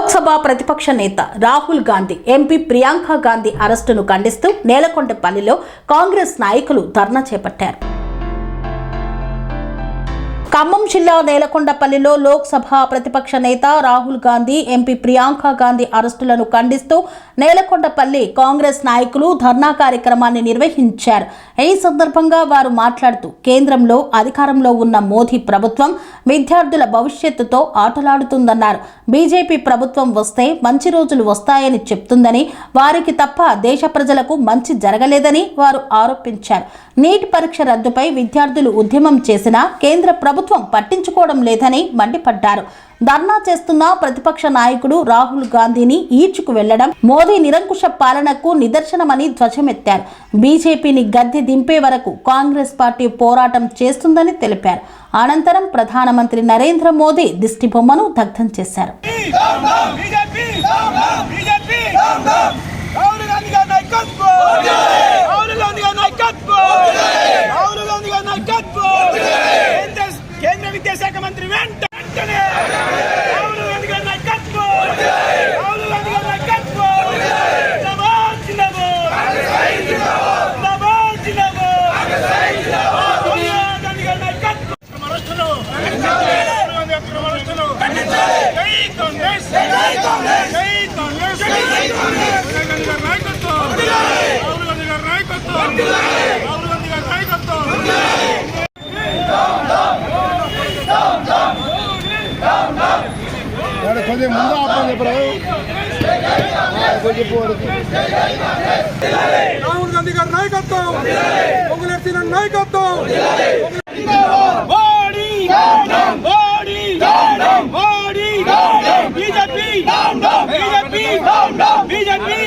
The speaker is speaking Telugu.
లోక్సభ ప్రతిపక్ష నేత రాహుల్ గాంధీ ఎంపీ ప్రియాంక గాంధీ అరెస్టును ఖండిస్తూ నేలకొండపల్లిలో కాంగ్రెస్ నాయకులు ధర్నా చేపట్టారు. ఖమ్మం జిల్లా నేలకొండపల్లిలో లోక్సభ ప్రతిపక్ష నేత రాహుల్ గాంధీ ఎంపీ ప్రియాంక గాంధీ అరెస్టులను ఖండిస్తూ నేలకొండపల్లి కాంగ్రెస్ నాయకులు ధర్నా కార్యక్రమాన్ని నిర్వహించారు. ఈ సందర్భంగా వారు మాట్లాడుతూ కేంద్రంలో అధికారంలో ఉన్న మోదీ ప్రభుత్వం విద్యార్థుల భవిష్యత్తుతో ఆటలాడుతుందన్నారు. బీజేపీ ప్రభుత్వం వస్తే మంచి రోజులు వస్తాయని చెప్తుందని, వారికి తప్ప దేశ ప్రజలకు మంచి జరగలేదని వారు ఆరోపించారు. నీట్ పరీక్ష రద్దుపై విద్యార్థులు ఉద్యమం చేసినా కేంద్ర ప్రభుత్వం పట్టించుకోవడం లేదని మండిపడ్డారు. ధర్నా చేస్తున్న ప్రతిపక్ష నాయకుడు రాహుల్ గాంధీని ఈడ్చుకు వెళ్లడం మోదీ నిరంకుశ పాలనకు నిదర్శనమని ధ్వజమెత్తారు. బీజేపీని గద్దె దింపే వరకు కాంగ్రెస్ పార్టీ పోరాటం చేస్తుందని తెలిపారు. అనంతరం ప్రధానమంత్రి నరేంద్ర మోదీ దిష్టిబొమ్మను దగ్ధం చేశారు. కేంద్ర విద్యాశాఖ మంత్రి వెంటనే రాహుల్ గాంధీ గారి నాయకత్వం, రాహుల్ గాంధీ గారి నాయకత్వం, జిందాబాద్ జిందాబాద్ జిందాబాద్ జిందాబాద్ సోనియా గాంధీ గారి నాయకత్వం అరెస్టులు జై కాంగ్రెస్ జై కాంగ్రెస్ జై కాంగ్రెస్ జై కాంగ్రెస్ గాంధీ గారి నాయకత్వం, రాహుల్ గాంధీ గారి నాయకత్వం, రాహుల్ గాంధీ గారి నాయకత్వం. కొంచెం ముందు ఆపని చెప్పరాదు. రాహుల్ గాంధీ గారి నాయకత్వం, కాంగ్రెస్ నాయకత్వం, బీజేపీ